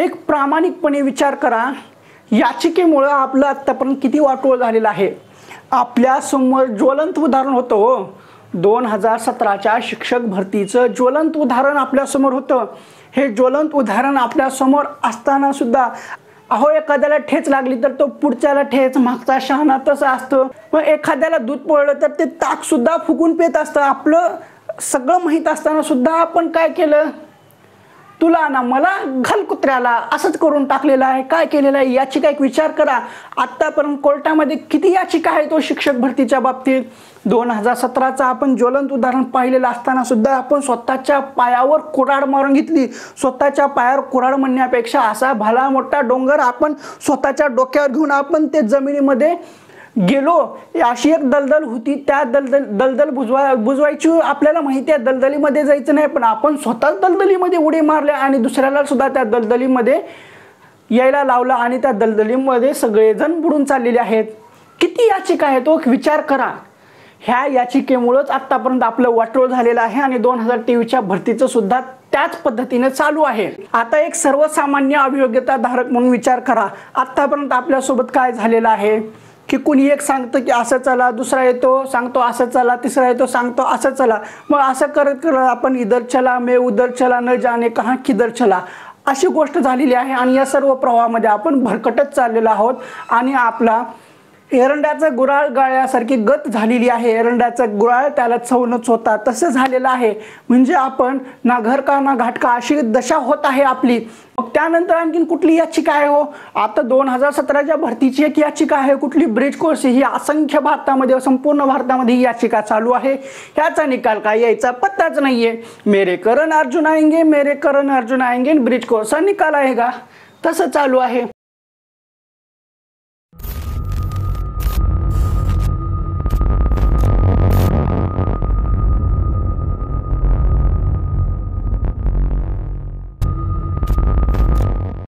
एक प्रामाणिकपणे विचार करा, याचिकेमुळे आपलं आत्तापर्यंत किती वाटोळ झालेलं आहे। आपल्या समोर ज्वलंत उदाहरण होतं हो, 2017च्या शिक्षक भरतीचं ज्वलंत उदाहरण आपल्या समोर होतं। हे ज्वलंत उदाहरण आपल्या समोर असताना सुद्धा अहो एखाद्याला ठेच लागली तर तो पुढच्याला ठेच, मागचा शहाणा तसं असतं। मग एखाद्याला दूध पडलं तर ते ताक सुद्धा फुकून पेत असतं। आपलं सगळं माहीत असताना सुद्धा आपण काय केलं, तुला ना मला घाल कुत्र्याला असंच करून टाकलेलं आहे। काय केलेलं आहे याचिका एक विचार करा। आत्तापर्यंत कोर्टामध्ये किती याचिका आहे तो शिक्षक भरतीच्या बाबतीत। 2017चा आपण ज्वलंत उदाहरण पाहिलेलं असताना सुद्धा आपण स्वतःच्या पायावर कुऱ्हाड मारून घेतली। स्वतःच्या पायावर कुऱ्हाड म्हणण्यापेक्षा असा भला मोठा डोंगर आपण स्वतःच्या डोक्यावर घेऊन आपण ते जमिनीमध्ये गेलो। अशी एक दलदल होती, त्या दलदल बुजवायची आपल्याला माहिती आहे। दलदलीमध्ये जायचं नाही, पण आपण स्वतःच दलदलीमध्ये उडी मारल्या आणि दुसऱ्याला सुद्धा त्या दलदलीमध्ये यायला लावला आणि त्या दलदलीमध्ये सगळेजण बुडून चाललेले आहेत। किती याचिका आहे तो विचार करा। ह्या याचिकेमुळेच आतापर्यंत आपलं वाटोळ झालेलं आहे आणि 2023च्या भरतीचं सुद्धा त्याच पद्धतीने चालू आहे। आता एक सर्वसामान्य अभियोग्यता धारक म्हणून विचार करा, आतापर्यंत आपल्यासोबत काय झालेलं आहे की कुणी एक सांगतं की असं चला, दुसरा येतो सांगतो असं चला, तिसरा येतो सांगतो असं चला। मग असं करत करत आपण इधर चला मैं उधर चला, न जाने कहां किधर चला अशी गोष्ट झालेली आहे। आणि या सर्व प्रवाहामध्ये आपण भरकटत चाललेलो आहोत आणि आपला एरंड्याचा गुराळ गाळ्यासारखी गत झालेली आहे। एरंड्याचा गुराळ त्याला चवनच होता तसं झालेलं आहे। म्हणजे आपण ना घर का ना घाट का अशी दशा होत आहे आपली। मग त्यानंतर आणखीन कुठली याचिका आहे हो, आता 2017च्या भरतीची एक याचिका आहे कुठली, ब्रिज कोर्स। ही असंख्य भारतामध्ये संपूर्ण भारतामध्ये ही याचिका चालू आहे। ह्याचा निकाल काय यायचा पत्ताच नाहीये। मेरे करण अर्जुन आएंगे, मेरे करण अर्जुन आएंगे, ब्रिज कोर्सचा निकाल आहे का, तसं चालू आहे।